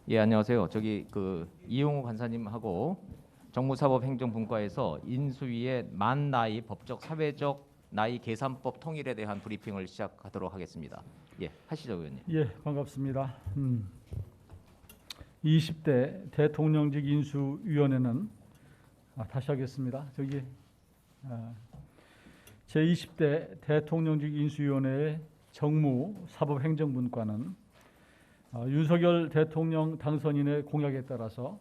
예, 안녕하세요. 저기 이용호 간사님하고 정무사법행정분과에서 인수위의 만 나이 법적 사회적 나이 계산법 통일에 대한 브리핑을 시작하도록 하겠습니다. 예, 하시죠, 의원님. 예, 반갑습니다. 20대 대통령직 인수위원회는 다시 하겠습니다. 제20대 대통령직 인수위원회의 정무사법행정분과는 윤석열 대통령 당선인의 공약에 따라서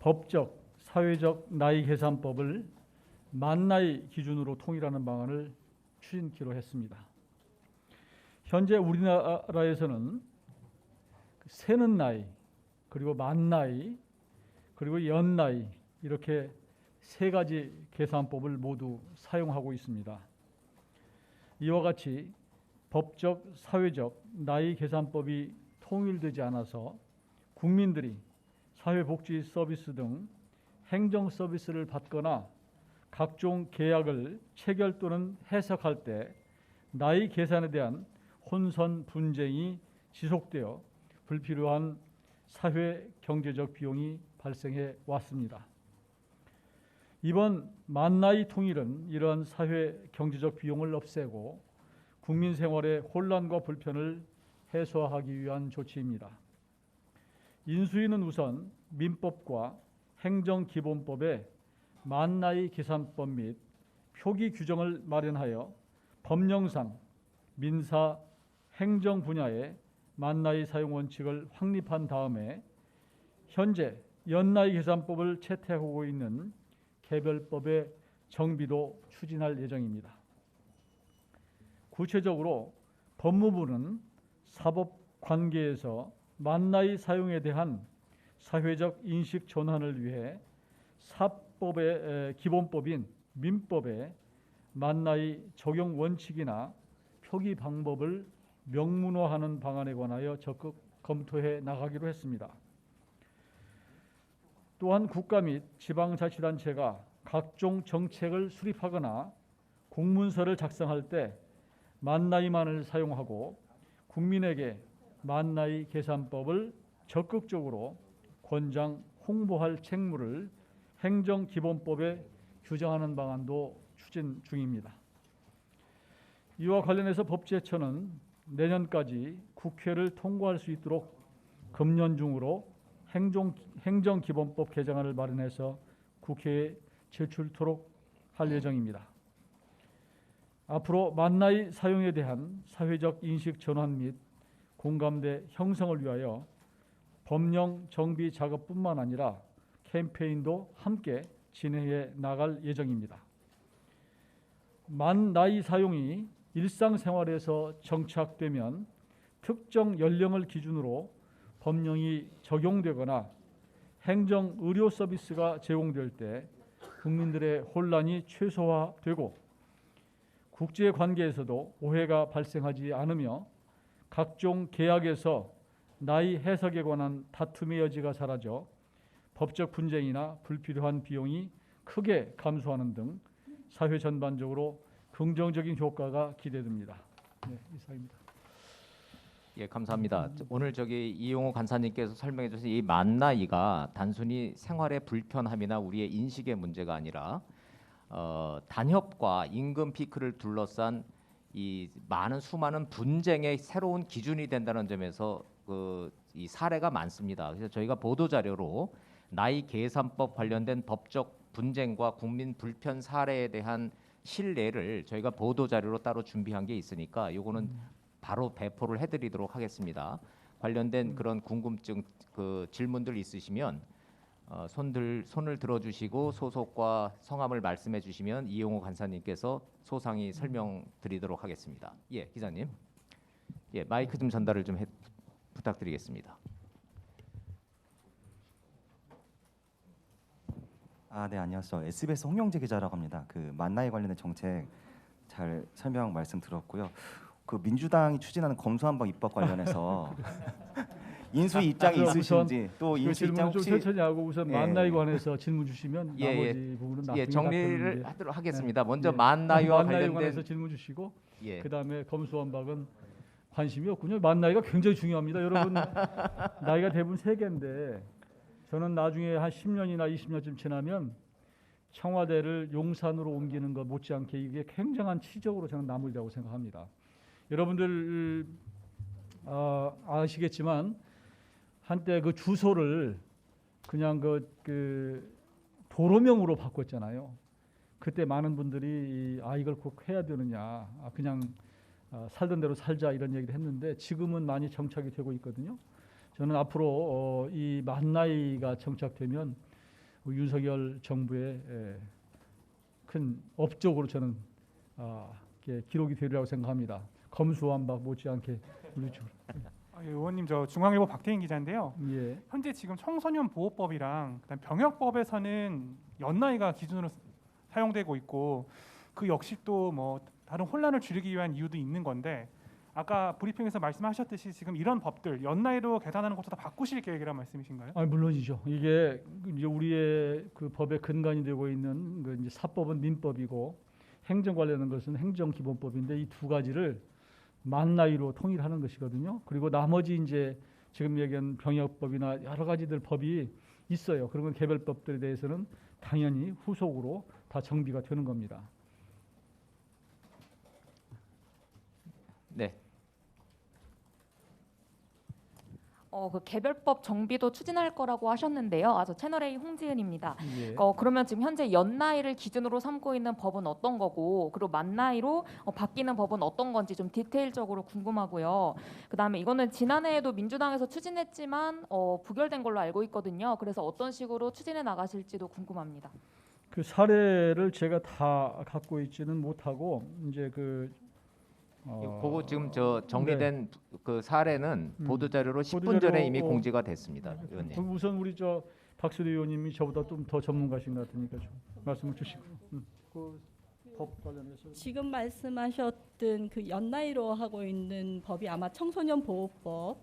법적, 사회적 나이 계산법을 만 나이 기준으로 통일하는 방안을 추진키로 했습니다. 현재 우리나라에서는 세는 나이, 그리고 만 나이, 그리고 연 나이 이렇게 세 가지 계산법을 모두 사용하고 있습니다. 이와 같이 법적, 사회적 나이 계산법이 통일되지 않아서 국민들이 사회복지 서비스 등 행정 서비스를 받거나 각종 계약을 체결 또는 해석할 때 나이 계산에 대한 혼선 분쟁이 지속되어 불필요한 사회 경제적 비용이 발생해 왔습니다. 이번 만나이 통일은 이러한 사회 경제적 비용을 없애고 국민 생활의 혼란과 불편을 해소하기 위한 조치입니다. 인수위는 우선 민법과 행정기본법에 만나이 계산법 및 표기 규정을 마련하여 법령상 민사, 행정 분야의 만나이 사용 원칙을 확립한 다음에 현재 연나이 계산법을 채택하고 있는 개별법의 정비도 추진할 예정입니다. 구체적으로 법무부는 사법관계에서 만나이 사용에 대한 사회적 인식 전환을 위해 사법의 기본법인 민법의 만나이 적용 원칙이나 표기 방법을 명문화하는 방안에 관하여 적극 검토해 나가기로 했습니다. 또한 국가 및 지방자치단체가 각종 정책을 수립하거나 공문서를 작성할 때 만나이만을 사용하고 국민에게 만나이 계산법을 적극적으로 권장, 홍보할 책무를 행정기본법에 규정하는 방안도 추진 중입니다. 이와 관련해서 법제처는 내년까지 국회를 통과할 수 있도록 금년 중으로 행정기본법 개정안을 마련해서 국회에 제출토록 할 예정입니다. 앞으로 만나이 사용에 대한 사회적 인식 전환 및 공감대 형성을 위하여 법령 정비 작업뿐만 아니라 캠페인도 함께 진행해 나갈 예정입니다. 만 나이 사용이 일상생활에서 정착되면 특정 연령을 기준으로 법령이 적용되거나 행정 의료 서비스가 제공될 때 국민들의 혼란이 최소화되고 국제관계에서도 오해가 발생하지 않으며 각종 계약에서 나이 해석에 관한 다툼의 여지가 사라져 법적 분쟁이나 불필요한 비용이 크게 감소하는 등 사회 전반적으로 긍정적인 효과가 기대됩니다. 네, 이상입니다. 예, 감사합니다. 오늘 이용호 간사님께서 설명해 주신 이 만 나이가 단순히 생활의 불편함이나 우리의 인식의 문제가 아니라 단협과 임금 피크를 둘러싼 이 수많은 분쟁의 새로운 기준이 된다는 점에서 이 사례가 많습니다. 그래서 저희가 보도 자료로 나이 계산법 관련된 법적 분쟁과 국민 불편 사례에 대한 실례를 저희가 보도 자료로 따로 준비한 게 있으니까 요거는 바로 배포를 해드리도록 하겠습니다. 관련된 그런 궁금증 질문들 있으시면 손을 들어주시고 소속과 성함을 말씀해 주시면 이용호 간사님께서 소상히 설명드리도록 하겠습니다. 예, 기자님. 예, 마이크 좀 전달을 좀 부탁드리겠습니다. 네, 안녕하세요. SBS 홍영재 기자라고 합니다. 만나이 관련된 정책 잘 설명 말씀 들었고요. 민주당이 추진하는 검수한박 입법 관련해서 인수위 입장이 있으신지 또 인수위 입장 혹시 천천히 하고 우선 만나이 관해서 질문 주시면 나머지 부분은 나중에 정리를 하도록 하겠습니다. 먼저 네. 만나이와 만나이 관련된 관해서 질문 주시고 그다음에 검수완박은 관심이 없군요. 만 나이가 굉장히 중요합니다. 여러분 나이가 대부분 세개인데 저는 나중에 한 10년이나 20년쯤 지나면 청와대를 용산으로 옮기는 것 못지않게 이게 굉장한 치적으로 저는 남으리라고 생각합니다. 여러분들 아시겠지만 한때 그 주소를 그냥 그 도로명으로 바꿨잖아요. 그때 많은 분들이 이걸 꼭 해야 되느냐, 그냥 살던 대로 살자 이런 얘기를 했는데 지금은 많이 정착이 되고 있거든요. 저는 앞으로 이 만 나이가 정착되면 윤석열 정부의 큰 업적으로 저는 기록이 되리라고 생각합니다. 검수완박 못지않게 우리 쪽. 의원님, 저 중앙일보 박태인 기자인데요. 예. 현재 지금 청소년 보호법이랑 그다음 병역법에서는 연나이가 기준으로 사용되고 있고 그 역시 또 뭐 다른 혼란을 줄이기 위한 이유도 있는 건데 아까 브리핑에서 말씀하셨듯이 지금 이런 법들 연나이로 계산하는 것도 다 바꾸실 계획이란 말씀이신가요? 물론이죠. 이게 이제 우리의 그 법의 근간이 되고 있는 그 이제 사법은 민법이고 행정 관련한 것은 행정기본법인데 이 두 가지를 만 나이로 통일하는 것이거든요. 그리고 나머지 이제 지금 얘기한 병역법이나 여러 가지들 법이 있어요. 그런 개별법들에 대해서는 당연히 후속으로 다 정비가 되는 겁니다. 네. 그 개별법 정비도 추진할 거라고 하셨는데요. 저 채널A 홍지은입니다. 예. 그러면 지금 현재 연나이를 기준으로 삼고 있는 법은 어떤 거고, 그리고 만 나이로 바뀌는 법은 어떤 건지 좀 디테일적으로 궁금하고요. 그다음에 이거는 지난해에도 민주당에서 추진했지만 부결된 걸로 알고 있거든요. 그래서 어떤 식으로 추진해 나가실지도 궁금합니다. 그 사례를 제가 다 갖고 있지는 못하고 이제 그거 지금 저 정리된 그 사례는 보도 자료로 10분 보도자료, 전에 이미 공지가 됐습니다, 의원님. 우선 우리 저 박수리 의원님이 저보다 좀 더 전문가신 것 같으니까 좀 말씀을 주시고 그 법 관련해서 지금 말씀하셨던 그 연나이로 하고 있는 법이 아마 청소년 보호법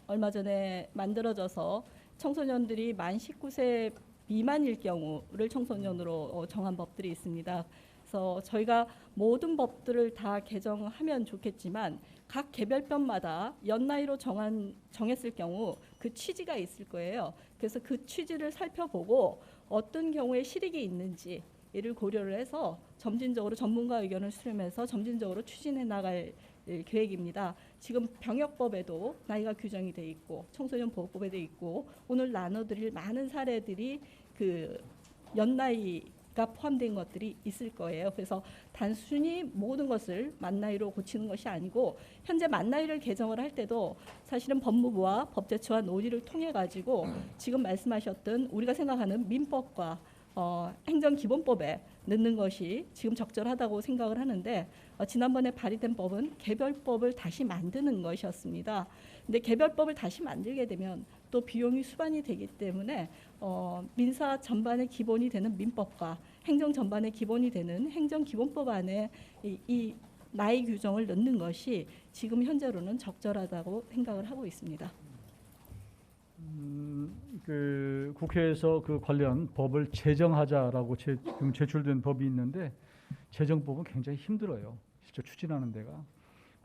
얼마 전에 만들어져서 청소년들이 만 19세 미만일 경우를 청소년으로 정한 법들이 있습니다. 그래서 저희가 모든 법들을 다 개정하면 좋겠지만 각 개별법마다 연나이로 정했을 경우 그 취지가 있을 거예요. 그래서 그 취지를 살펴보고 어떤 경우에 실익이 있는지 이를 고려를 해서 점진적으로 전문가 의견을 수렴해서 점진적으로 추진해 나갈 계획입니다. 지금 병역법에도 나이가 규정이 돼 있고 청소년 보호법에도 있고 오늘 나눠드릴 많은 사례들이 그 연나이가 포함된 것들이 있을 거예요. 그래서 단순히 모든 것을 만 나이로 고치는 것이 아니고 현재 만 나이를 개정을 할 때도 사실은 법무부와 법제처와 논의를 통해 가지고 지금 말씀하셨던 우리가 생각하는 민법과 행정기본법에 넣는 것이 지금 적절하다고 생각을 하는데 지난번에 발의된 법은 개별법을 다시 만드는 것이었습니다. 근데 개별법을 다시 만들게 되면 또 비용이 수반이 되기 때문에 민사 전반의 기본이 되는 민법과 행정 전반의 기본이 되는 행정기본법 안에 이 나이 규정을 넣는 것이 지금 현재로는 적절하다고 생각을 하고 있습니다. 그 국회에서 그 관련 법을 제정하자라고 지금 제출된 법이 있는데 제정법은 굉장히 힘들어요. 실제 추진하는 데가.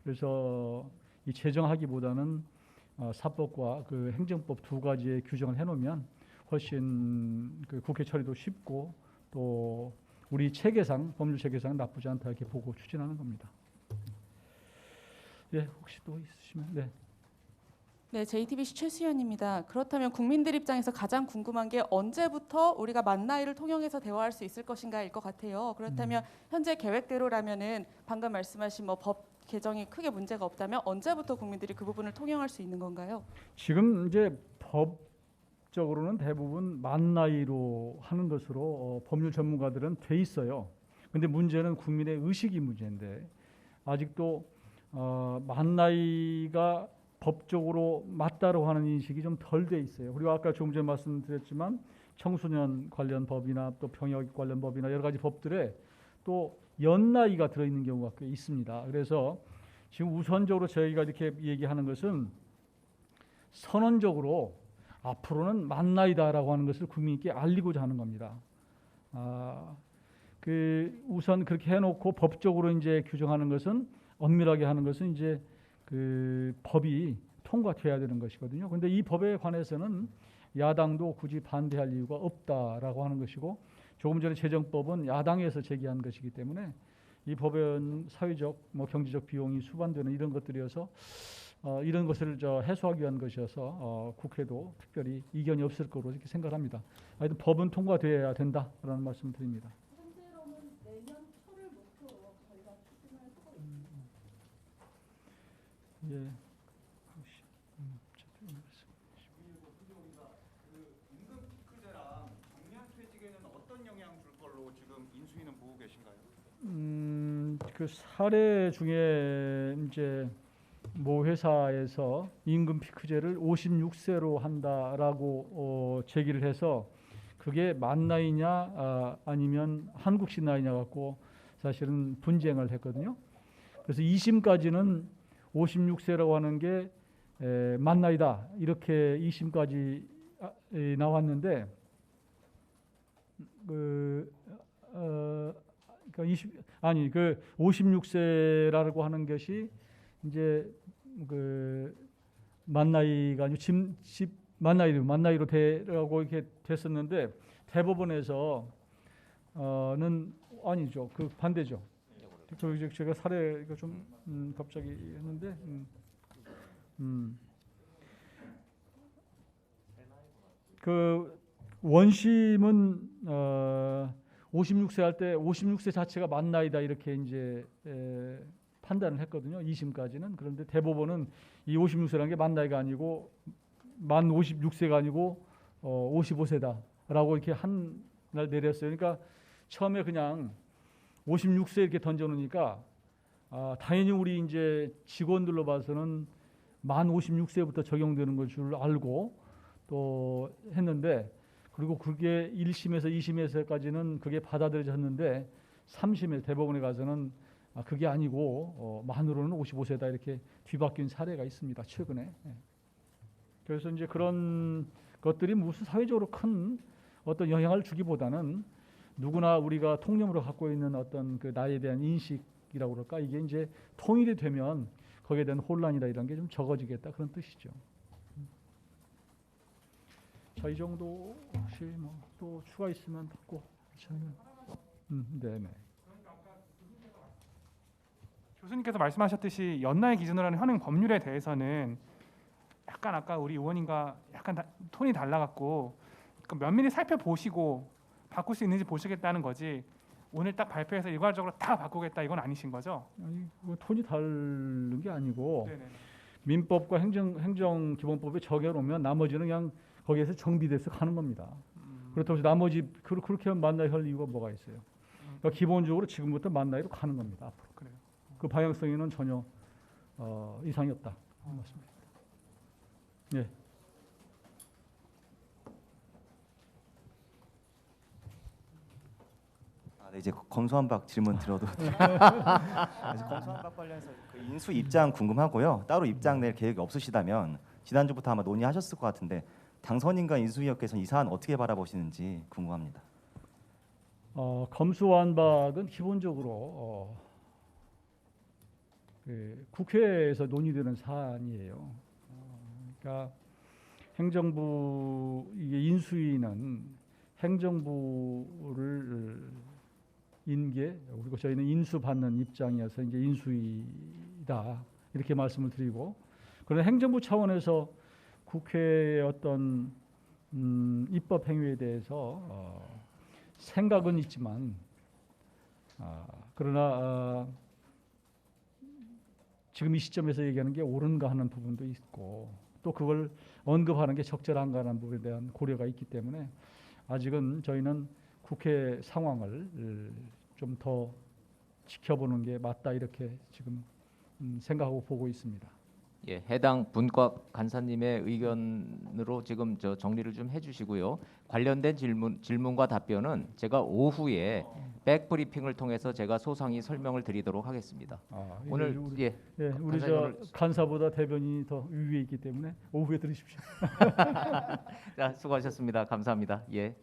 그래서 이 제정하기보다는 사법과 그 행정법 두 가지의 규정을 해놓으면 훨씬 그 국회 처리도 쉽고 또 우리 체계상 법률 체계상 나쁘지 않다 이렇게 보고 추진하는 겁니다. 예, 혹시 또 있으시면 네. 네, JTBC 최수연입니다. 그렇다면 국민들 입장에서 가장 궁금한 게 언제부터 우리가 만 나이를 통용해서 대화할 수 있을 것인가일 것 같아요. 그렇다면 현재 계획대로라면은 방금 말씀하신 뭐 법 개정이 크게 문제가 없다면 언제부터 국민들이 그 부분을 통용할 수 있는 건가요? 지금 이제 법적으로는 대부분 만 나이로 하는 것으로 법률 전문가들은 돼 있어요. 근데 문제는 국민의 의식이 문제인데 아직도 만 나이가 법적으로 맞다고 하는 인식이 좀 덜 돼 있어요. 그리고 아까 조금 전에 말씀드렸지만 청소년 관련 법이나 또 병역 관련 법이나 여러 가지 법들에 또 연나이가 들어있는 경우가 꽤 있습니다. 그래서 지금 우선적으로 저희가 이렇게 얘기하는 것은 선언적으로 앞으로는 만 나이다라고 하는 것을 국민께 알리고자 하는 겁니다. 그 우선 그렇게 해놓고 법적으로 이제 규정하는 것은 엄밀하게 하는 것은 이제 그 법이 통과돼야 되는 것이거든요. 그런데 이 법에 관해서는 야당도 굳이 반대할 이유가 없다라고 하는 것이고, 조금 전에 재정법은 야당에서 제기한 것이기 때문에 이 법은 사회적, 경제적 비용이 수반되는 이런 것들이어서 이런 것을 해소하기 위한 것이어서 국회도 특별히 이견이 없을 거로 이렇게 생각합니다. 하여튼 법은 통과돼야 된다라는 말씀드립니다. 현재로는 내년 초를 목표로 저희가 추진을 하고 있습니다. 예. 임금피크제랑 정년퇴직에는 어떤 영향 줄 걸로 지금 인수위는 보고 계신가요? 그 사례 중에 이제 모 회사에서 임금 피크제를 56세로 한다라고 제기를 해서 그게 만 나이냐 아니면 한국식 나이냐 갖고 사실은 분쟁을 했거든요. 그래서 2심까지는 56세라고 하는 게 만 나이다 이렇게 2심까지 나왔는데 그 56세라고 하는 것이 이제 그 만 나이가 아니고 만 나이로 되라고 이렇게 됐었는데 대법원에서는 아니죠. 그 반대죠. 제가 사례가 좀 갑자기 했는데 그 원심은 56세 할 때 56세 자체가 만 나이다 이렇게 이제 판단을 했거든요. 2심까지는. 그런데 대법원은 이 56세라는 게 만 나이가 아니고 만 56세가 아니고 55세다라고 이렇게 한 날 내렸어요. 그러니까 처음에 그냥 56세 이렇게 던져놓으니까 당연히 우리 이제 직원들로 봐서는 만 56세부터 적용되는 걸 줄 알고 또 했는데, 그리고 그게 1심에서 2심에서까지는 그게 받아들여졌는데 3심에 대법원에 가서는 그게 아니고 만으로는 55세다 이렇게 뒤바뀐 사례가 있습니다. 최근에. 그래서 이제 그런 것들이 무슨 사회적으로 큰 어떤 영향을 주기보다는 누구나 우리가 통념으로 갖고 있는 어떤 그 나이에 대한 인식이라고 그럴까, 이게 이제 통일이 되면 거기에 대한 혼란이나 이런 게 좀 적어지겠다 그런 뜻이죠. 자, 이 정도 혹시 또 추가 있으면 듣고 저는 네네. 교수님께서 말씀하셨듯이 연나이 기준으로 하는 현행 법률에 대해서는 약간 아까 우리 의원님과 약간 톤이 달라갖고 면밀히 살펴보시고 바꿀 수 있는지 보시겠다는 거지, 오늘 딱 발표해서 일괄적으로 다 바꾸겠다 이건 아니신 거죠? 아니, 톤이 다른 게 아니고 네네. 민법과 행정기본법에 적용하면 나머지는 그냥 거기에서 정비돼서 가는 겁니다. 그렇다고 해서 나머지 그렇게 만나야 할 이유가 뭐가 있어요? 그러니까 기본적으로 지금부터 만나기로 가는 겁니다. 앞으로. 그래요. 그 방향성에는 전혀 이상이 없다. 맞습니다. 네. 네, 이제 검수완박 질문 드려도 검수완박 관련해서 그 인수 입장 궁금하고요. 따로 입장 낼 계획이 없으시다면 지난주부터 아마 논의하셨을 것 같은데 당선인과 인수위원께서는 이 사안 어떻게 바라보시는지 궁금합니다. 검수완박은 기본적으로 그 국회에서 논의되는 사안이에요. 그러니까 행정부 이게 인수위는 행정부를 인계, 그리고 저희는 인수받는 입장이어서 이제 인수위다 이렇게 말씀을 드리고, 그러나 행정부 차원에서 국회의 어떤 입법 행위에 대해서 생각은 있지만 그러나 지금 이 시점에서 얘기하는 게 옳은가 하는 부분도 있고, 또 그걸 언급하는 게 적절한가 하는 부분에 대한 고려가 있기 때문에 아직은 저희는 국회 상황을 좀 더 지켜보는 게 맞다 이렇게 지금 생각하고 보고 있습니다. 예, 해당 분과 간사님의 의견으로 지금 정리를 좀 해주시고요. 관련된 질문과 답변은 제가 오후에 백브리핑을 통해서 제가 소상히 설명을 드리도록 하겠습니다. 오늘 우리 간사님 저 오늘 간사보다 대변인이 더 위에 있기 때문에 오후에 들으십시오. 자, 수고하셨습니다. 감사합니다. 예.